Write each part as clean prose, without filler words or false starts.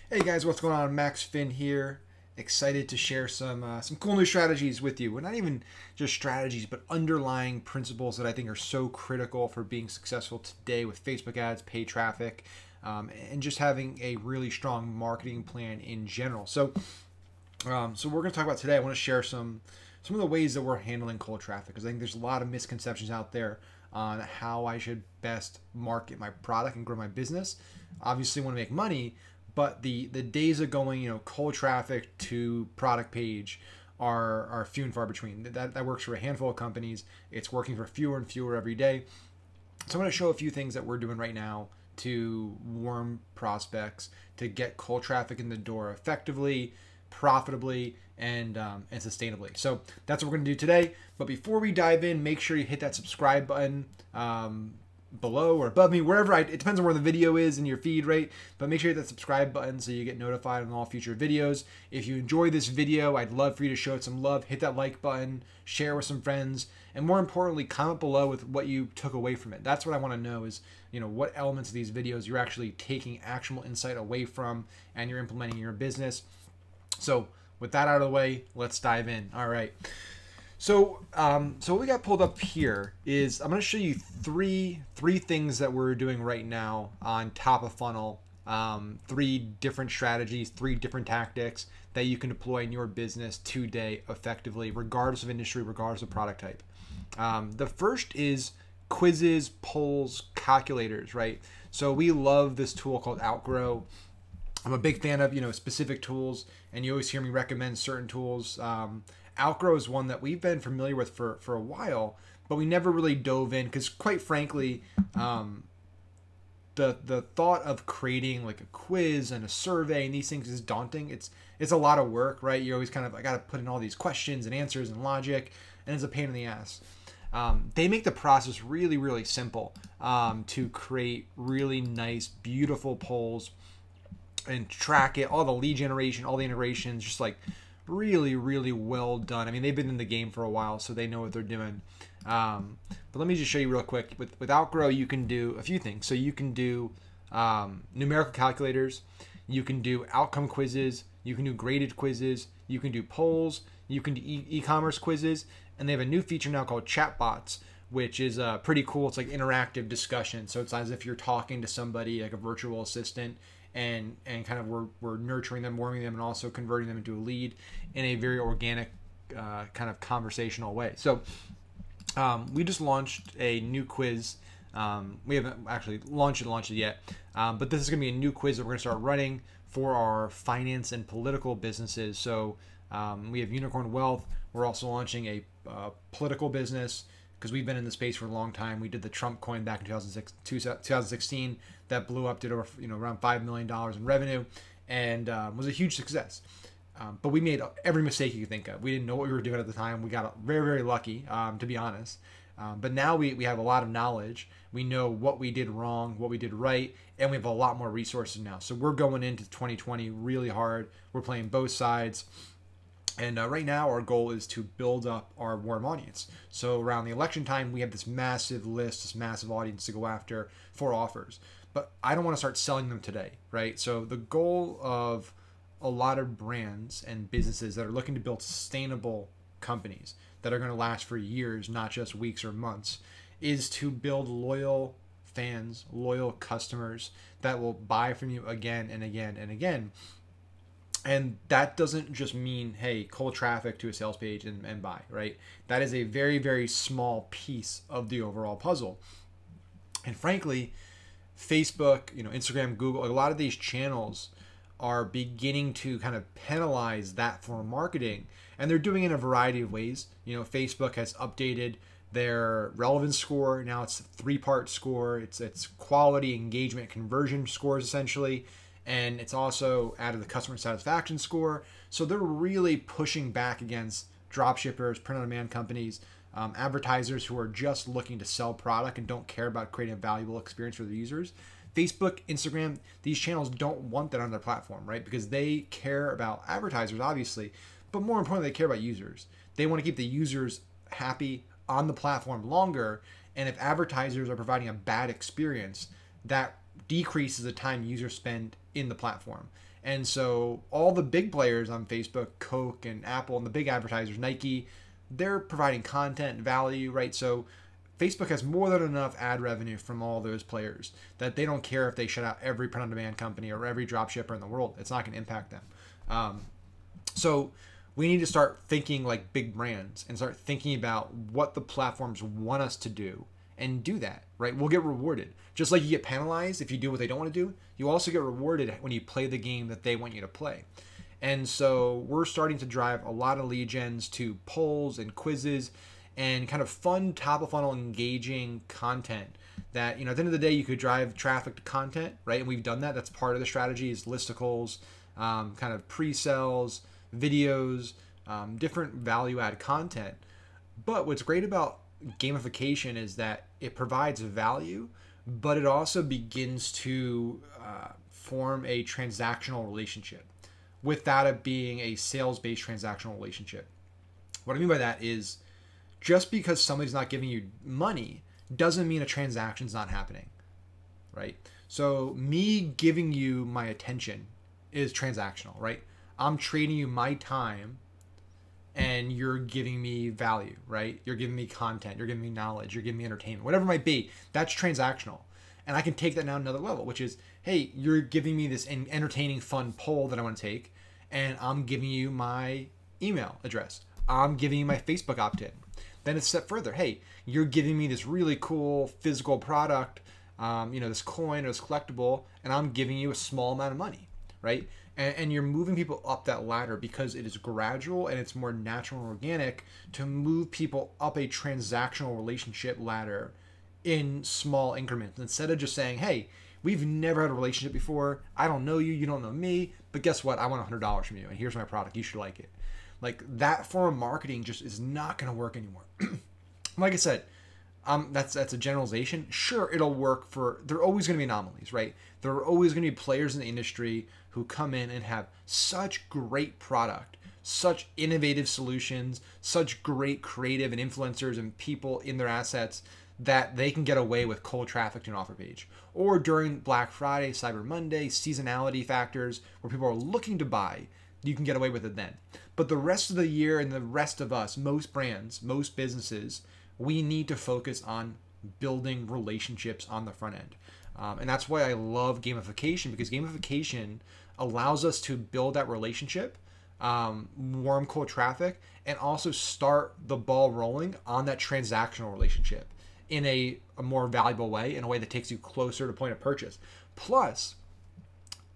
Hey guys, what's going on? Max Finn here. Excited to share some cool new strategies with you. Well, not even just strategies, but underlying principles that I think are so critical for being successful today with Facebook ads, paid traffic, and just having a really strong marketing plan in general. So we're going to talk about today. I want to share some of the ways that we're handling cold traffic because I think there's a lot of misconceptions out there on how I should best market my product and grow my business. Obviously, want to make money, but the days of going cold traffic to product page are few and far between. That works for a handful of companies. It's working for fewer and fewer every day. So I'm going to show a few things that we're doing right now to warm prospects, to get cold traffic in the door effectively, profitably, and sustainably. So that's what we're going to do today. But before we dive in, make sure you hit that subscribe button below or above me, wherever. It depends on where the video is in your feed, right? But make sure you hit that subscribe button so you get notified on all future videos. If you enjoy this video, I'd love for you to show it some love. Hit that like button, share with some friends, and more importantly, comment below with what you took away from it. That's what I want to know is, what elements of these videos you're actually taking actionable insight away from and you're implementing in your business. So with that out of the way, let's dive in. All right. So what we got pulled up here is I'm going to show you three things that we're doing right now on top of funnel. Three different strategies, three different tactics that you can deploy in your business today effectively, regardless of industry, regardless of product type. The first is quizzes, polls, calculators, right? So we love this tool called Outgrow. I'm a big fan of specific tools, and you always hear me recommend certain tools. Outgrow is one that we've been familiar with for a while, but we never really dove in because, quite frankly, the thought of creating like a quiz and a survey and these things is daunting. It's a lot of work, right? You're always I got to put in all these questions and answers and logic, and it's a pain in the ass. They make the process really, really simple to create really nice, beautiful polls and track it, all the lead generation, all the integrations, just like really, really well done. I mean, they've been in the game for a while, so they know what they're doing. But let me just show you real quick. With Outgrow, you can do a few things. So you can do numerical calculators, you can do outcome quizzes, you can do graded quizzes, you can do polls, you can do e-commerce quizzes, and they have a new feature now called chatbots, which is pretty cool. It's like interactive discussion. So it's as if you're talking to somebody, like a virtual assistant, and kind of we're nurturing them, warming them, and also converting them into a lead in a very organic kind of conversational way. So we just launched a new quiz. We haven't actually launched it yet, but this is going to be a new quiz that we're going to start running for our finance and political businesses. So we have Unicorn Wealth. We're also launching a political business because we've been in the space for a long time. We did the Trump coin back in 2016 that blew up, did over around $5 million in revenue, and was a huge success. But we made every mistake you could think of. We didn't know what we were doing at the time. We got very, very lucky, to be honest. But now we have a lot of knowledge. We know what we did wrong, what we did right, and we have a lot more resources now. So we're going into 2020 really hard. We're playing both sides. And right now, our goal is to build up our warm audience. So around the election time, we have this massive list, this massive audience to go after for offers. But I don't want to start selling them today, right? So the goal of a lot of brands and businesses that are looking to build sustainable companies that are going to last for years, not just weeks or months, is to build loyal fans, loyal customers that will buy from you again and again and again. And that doesn't just mean, hey, cold traffic to a sales page and buy, right? That is a very, very small piece of the overall puzzle. And frankly, Facebook, Instagram, Google, a lot of these channels are beginning to kind of penalize that form of marketing. And they're doing it in a variety of ways. Facebook has updated their relevance score. Now it's a 3-part score. It's quality, engagement, conversion scores, essentially. And it's also added the customer satisfaction score. So they're really pushing back against drop shippers, print-on-demand companies, advertisers who are just looking to sell product and don't care about creating a valuable experience for their users. Facebook, Instagram, these channels don't want that on their platform, right? Because they care about advertisers, obviously, but more importantly, they care about users. They want to keep the users happy on the platform longer. And if advertisers are providing a bad experience, that decreases the time users spend in the platform. And so all the big players on Facebook, Coke and Apple, and the big advertisers, Nike, they're providing content value, right? So Facebook has more than enough ad revenue from all those players that they don't care if they shut out every print-on-demand company or every drop shipper in the world. It's not going to impact them. So we need to start thinking like big brands and start thinking about what the platforms want us to do and do that, right? We'll get rewarded. Just like you get penalized if you do what they don't want to do, you also get rewarded when you play the game that they want you to play. And so we're starting to drive a lot of lead gens to polls and quizzes and kind of fun, top of funnel, engaging content that, at the end of the day, you could drive traffic to content, right? And we've done that. That's part of the strategy is listicles, kind of pre-sales, videos, different value add content. But what's great about gamification is that it provides value, but it also begins to form a transactional relationship without it being a sales-based transactional relationship. What I mean by that is just because somebody's not giving you money doesn't mean a transaction's not happening, right? So me giving you my attention is transactional, right? I'm trading you my time and you're giving me value, right? You're giving me content, you're giving me knowledge, you're giving me entertainment, whatever it might be. That's transactional. And I can take that now to another level, which is, hey, you're giving me this entertaining, fun poll that I want to take, and I'm giving you my email address. I'm giving you my Facebook opt-in. Then it's a step further. Hey, you're giving me this really cool physical product, this coin or this collectible, and I'm giving you a small amount of money, right? And you're moving people up that ladder because it is gradual and it's more natural and organic to move people up a transactional relationship ladder in small increments instead of just saying, hey, we've never had a relationship before. I don't know you. You don't know me. But guess what? I want $100 from you. And here's my product. You should like it. Like that form of marketing just is not going to work anymore. Like I said, that's a generalization. Sure, it'll work there are always going to be anomalies, right? There are always going to be players in the industry who come in and have such great product, such innovative solutions, such great creative and influencers and people in their assets that they can get away with cold traffic to an offer page. Or during Black Friday, Cyber Monday, seasonality factors where people are looking to buy, you can get away with it then. But the rest of the year and the rest of us, most brands, most businesses, we need to focus on building relationships on the front end. And that's why I love gamification, because gamification allows us to build that relationship, warm cold traffic, and also start the ball rolling on that transactional relationship in a more valuable way, in a way that takes you closer to point of purchase. Plus,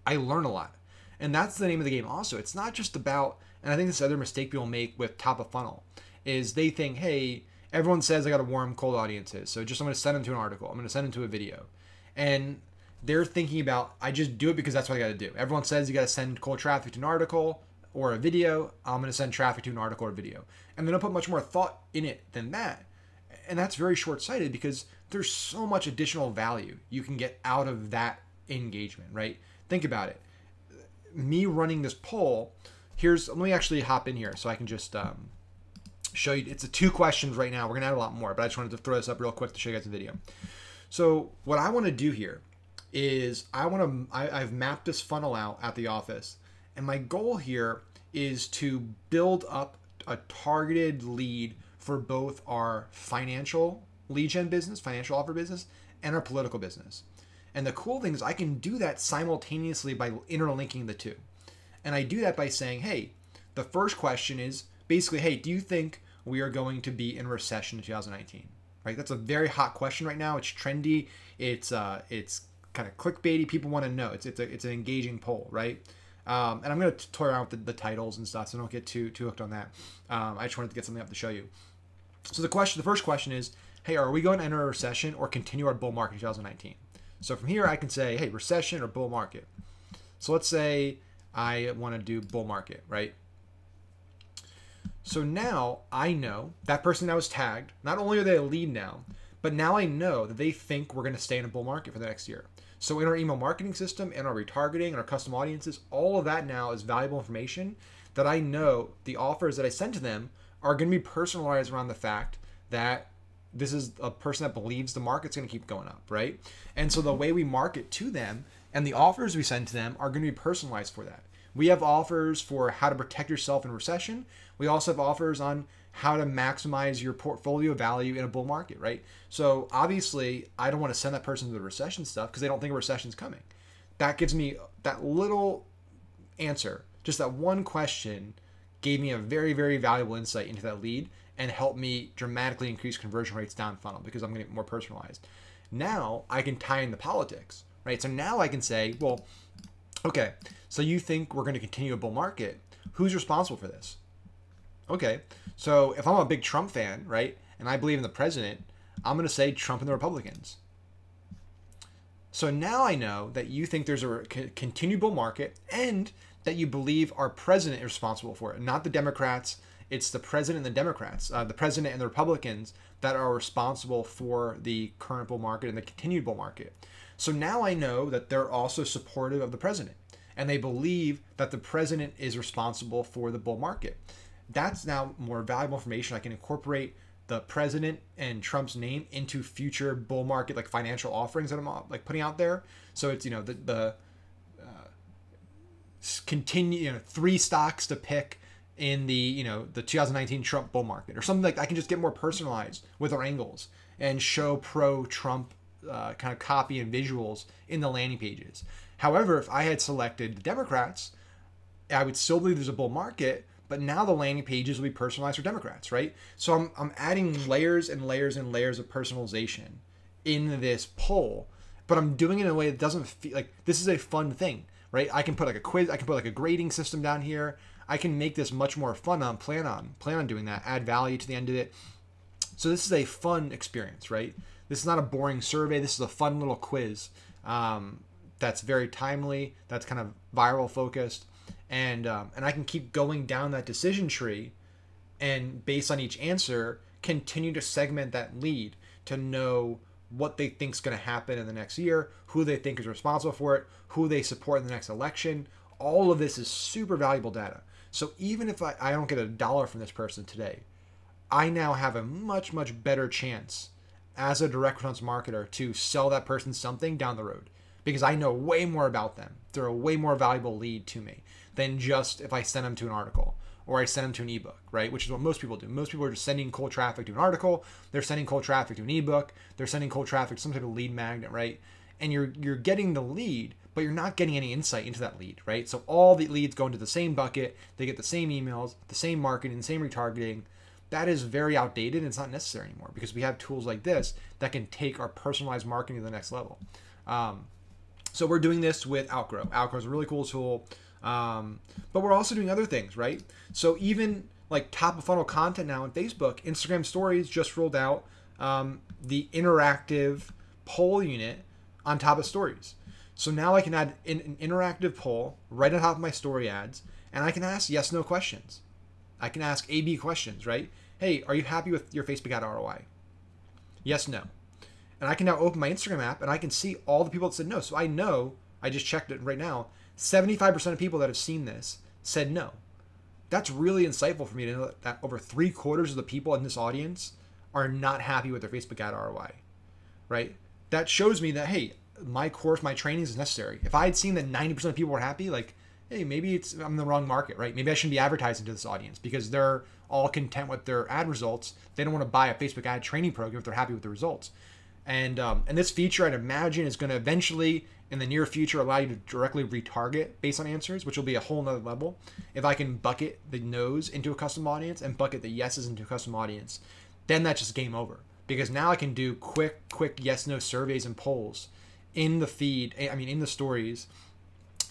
I learn a lot. And that's the name of the game also. It's not just about, and I think this other mistake people make with top of funnel, is they think, hey, everyone says I got to warm cold audiences, so I'm going to send them to an article. I'm going to send them to a video. And they're thinking about, I just do it because that's what I got to do. Everyone says you got to send cold traffic to an article or a video. I'm going to send traffic to an article or a video. And they don't put much more thought in it than that. And that's very short-sighted because there's so much additional value you can get out of that engagement, right? Think about it. Me running this poll, let me actually hop in here so I can just show you. It's 2 questions right now. We're going to add a lot more, but I just wanted to throw this up real quick to show you guys the video. So what I want to do here is I've mapped this funnel out at the office, and my goal here is to build up a targeted lead for both our financial lead gen business, financial offer business, and our political business. And the cool thing is I can do that simultaneously by interlinking the two. And I do that by saying, hey, the first question is basically, hey, do you think we are going to be in recession in 2019? Right? That's a very hot question right now. It's trendy. It's kind of clickbaity. People want to know. It's an engaging poll, right? And I'm going to toy around with the titles and stuff, so don't get too hooked on that. I just wanted to get something up to show you. So the first question is, hey, are we going to enter a recession or continue our bull market in 2019? So from here, I can say, hey, recession or bull market. So let's say I want to do bull market, right? So now I know that person that was tagged, not only are they a lead now, but now I know that they think we're going to stay in a bull market for the next year. So in our email marketing system, in our retargeting, and our custom audiences, all of that now is valuable information that I know the offers that I send to them are going to be personalized around the fact that this is a person that believes the market's going to keep going up, right? And so the way we market to them And the offers we send to them are going to be personalized for that. We have offers for how to protect yourself in recession. We also have offers on how to maximize your portfolio value in a bull market, right? So obviously, I don't want to send that person to the recession stuff because they don't think a recession's coming. That gives me that little answer, just that one question gave me a very, very valuable insight into that lead and helped me dramatically increase conversion rates down funnel because I'm going to get more personalized. Now I can tie in the politics, right? So now I can say, well, okay, so you think we're going to continue a bull market. Who's responsible for this? Okay, so if I'm a big Trump fan, right, and I believe in the president, I'm going to say Trump and the Republicans. So now I know that you think there's a continued bull market and that you believe our president is responsible for it, not the Democrats. It's the president and the Democrats, the president and the Republicans that are responsible for the current bull market and the continued bull market. So now I know that they're also supportive of the president and they believe that the president is responsible for the bull market. That's now more valuable information. I can incorporate the president and Trump's name into future bull market like financial offerings that I'm like putting out there. So it's, you know, the continue, you know, 3 stocks to pick in the, you know, the 2019 Trump bull market or something like that. I can just get more personalized with our angles and show pro-Trump kind of copy and visuals in the landing pages. However, if I had selected the Democrats, I would still believe there's a bull market, but now the landing pages will be personalized for Democrats, right? So I'm adding layers and layers and layers of personalization in this poll, but I'm doing it in a way that doesn't feel like this is a fun thing, right? I can put like a quiz, I can put like a grading system down here. I can make this much more fun. Plan on doing that, add value to the end of it. So this is a fun experience, right? This is not a boring survey. This is a fun little quiz that's very timely, that's kind of viral focused. And I can keep going down that decision tree and based on each answer, continue to segment that lead to know what they think is going to happen in the next year, who they think is responsible for it, who they support in the next election. All of this is super valuable data. So even if I don't get $1 from this person today, I now have a much, much better chance as a direct response marketer to sell that person something down the road because I know way more about them. They're a way more valuable lead to me than just if I send them to an article or I send them to an ebook, right? Which is what most people do. Most people are just sending cold traffic to an article. They're sending cold traffic to an ebook. They're sending cold traffic to some type of lead magnet, right? And you're getting the lead, but you're not getting any insight into that lead, right? So all the leads go into the same bucket. They get the same emails, the same marketing, the same retargeting. That is very outdated and it's not necessary anymore because we have tools like this that can take our personalized marketing to the next level. So we're doing this with Outgrow. Outgrow is a really cool tool. But we're also doing other things, right? So even like top of funnel content now on Facebook, Instagram stories just rolled out the interactive poll unit on top of stories. So now I can add an interactive poll right on top of my story ads, and I can ask yes, no questions. I can ask A/B questions, right? Hey, are you happy with your Facebook ad ROI? Yes, no. And I can now open my Instagram app and I can see all the people that said no. So I know, I just checked it right now, 75% of people that have seen this said no. That's really insightful for me to know that over 3/4 of the people in this audience are not happy with their Facebook ad ROI, right? That shows me that, hey, my course, my training is necessary. If I had seen that 90% of people were happy, like, hey, maybe I'm in the wrong market, right? Maybe I shouldn't be advertising to this audience because they're all content with their ad results. They don't want to buy a Facebook ad training program if they're happy with the results. And this feature, I'd imagine, is going to eventually, in the near future, allow you to directly retarget based on answers, which will be a whole nother level. If I can bucket the no's into a custom audience and bucket the yeses into a custom audience, then that's just game over. Because now I can do quick yes-no surveys and polls in the feed, in the stories,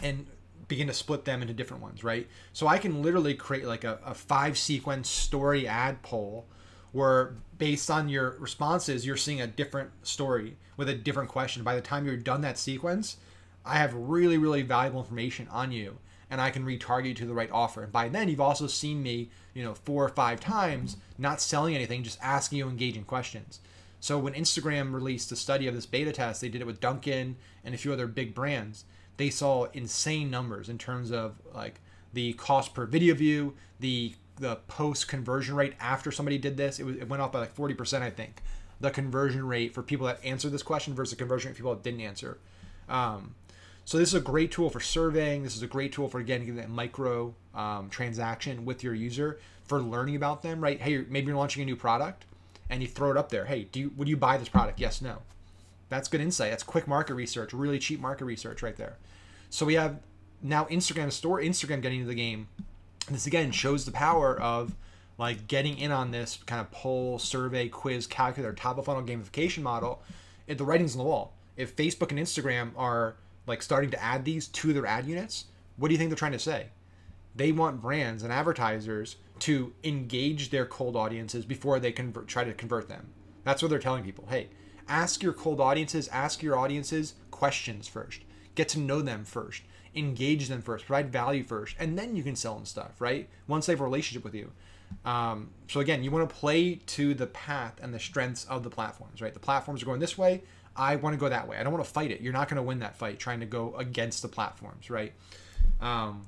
and begin to split them into different ones, right? So I can literally create like a 5-sequence story ad poll where based on your responses, you're seeing a different story with a different question. By the time you're done that sequence, I have really, really valuable information on you and I can retarget you to the right offer. And by then you've also seen me, 4 or 5 times, not selling anything, just asking you engaging questions. So when Instagram released a study of this beta test, they did it with Dunkin' and a few other big brands. They saw insane numbers in terms of like the cost per video view, the post conversion rate after somebody did this. It went up by like 40%, I think. The conversion rate for people that answered this question versus the conversion rate for people that didn't answer. So this is a great tool for surveying. This is a great tool for, again, getting that micro transaction with your user for learning about them, right? Hey, maybe you're launching a new product and you throw it up there. Hey, would you buy this product? Yes, no. That's good insight. That's quick market research, really cheap market research right there. So we have now Instagram getting into the game. And this again shows the power of like getting in on this kind of poll, survey, quiz, calculator, top of funnel gamification model. The writing's on the wall. If Facebook and Instagram are like starting to add these to their ad units, what do you think they're trying to say? They want brands and advertisers to engage their cold audiences before they try to convert them. That's what they're telling people. Hey, ask your cold audiences, ask your audiences questions first. Get to know them first. Engage them first. Provide value first. And then you can sell them stuff, right? Once they have a relationship with you. So again, you want to play to the path and the strengths of the platforms, right? The platforms are going this way. I want to go that way. I don't want to fight it. You're not going to win that fight trying to go against the platforms, right? And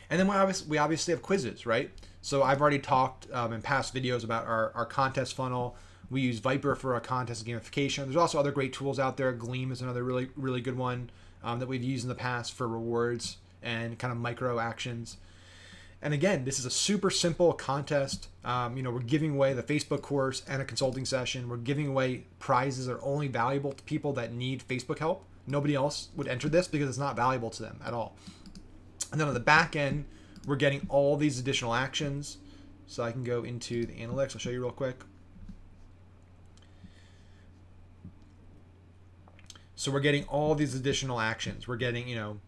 then we obviously have quizzes, right? So I've already talked in past videos about our contest funnel. We use Viper for our contest gamification. There's also other great tools out there. Gleam is another really, really good one that we've used in the past for rewards and kind of micro actions. And again, this is a super simple contest. We're giving away the Facebook course and a consulting session. We're giving away prizes that are only valuable to people that need Facebook help. Nobody else would enter this because it's not valuable to them at all. And then on the back end, we're getting all these additional actions. So I can go into the analytics. I'll show you real quick. So we're getting all these additional actions. We're getting,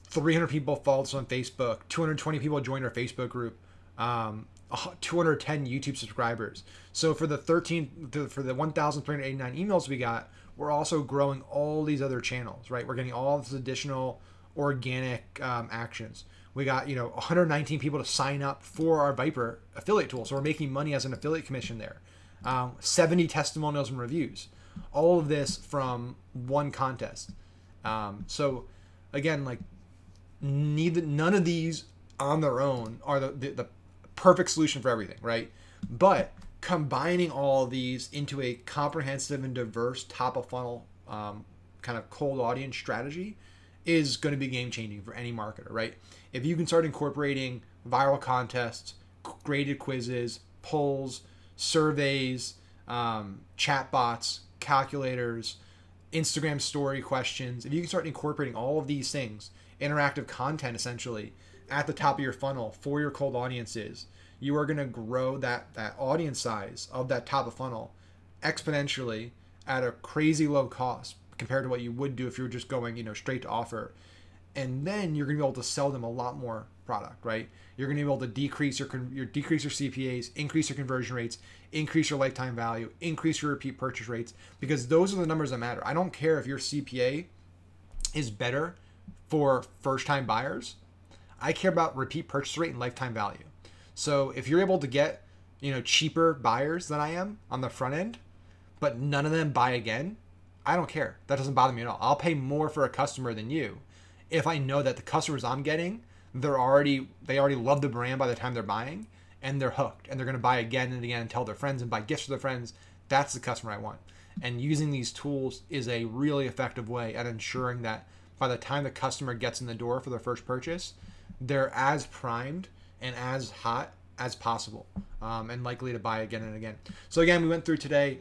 300 people followed us on Facebook, 220 people joined our Facebook group, 210 YouTube subscribers. So for the 1,389 emails we got, we're also growing all these other channels, right? We're getting all this additional organic actions. We got, 119 people to sign up for our Viper affiliate tool. So we're making money as an affiliate commission there. 70 testimonials and reviews. All of this from one contest. So again, like none of these on their own are the perfect solution for everything, right? But combining all of these into a comprehensive and diverse top of funnel kind of cold audience strategy is going to be game changing for any marketer, right? If you can start incorporating viral contests, graded quizzes, polls, surveys, chatbots, calculators, Instagram story questions, if you can start incorporating all of these things, interactive content essentially, at the top of your funnel for your cold audiences, you are going to grow that audience size of that top of funnel exponentially at a crazy low cost compared to what you would do if you were just going, straight to offer. And then you're going to be able to sell them a lot more product, right? You're going to be able to decrease your CPAs, increase your conversion rates, increase your lifetime value, increase your repeat purchase rates, because those are the numbers that matter. I don't care if your CPA is better for first-time buyers. I care about repeat purchase rate and lifetime value. So if you're able to get, cheaper buyers than I am on the front end, but none of them buy again, I don't care. That doesn't bother me at all. I'll pay more for a customer than you if I know that the customers I'm getting, they already love the brand by the time they're buying, and they're hooked, and they're going to buy again and again and tell their friends and buy gifts for their friends. That's the customer I want. And using these tools is a really effective way at ensuring that by the time the customer gets in the door for their first purchase, they're as primed and as hot as possible, and likely to buy again and again. So again, we went through today,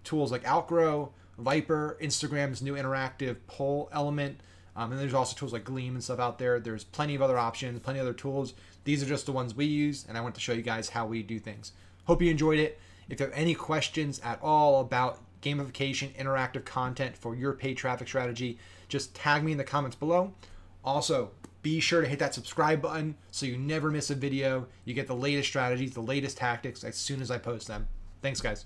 tools like Outgrow, Viper, Instagram's new interactive poll element, and there's also tools like Gleam and stuff out there. There's plenty of other options, plenty of other tools. These are just the ones we use, and I want to show you guys how we do things. Hope you enjoyed it. If you have any questions at all about gamification, interactive content for your paid traffic strategy, just tag me in the comments below. Also, be sure to hit that subscribe button so you never miss a video. You get the latest strategies, the latest tactics as soon as I post them. Thanks, guys.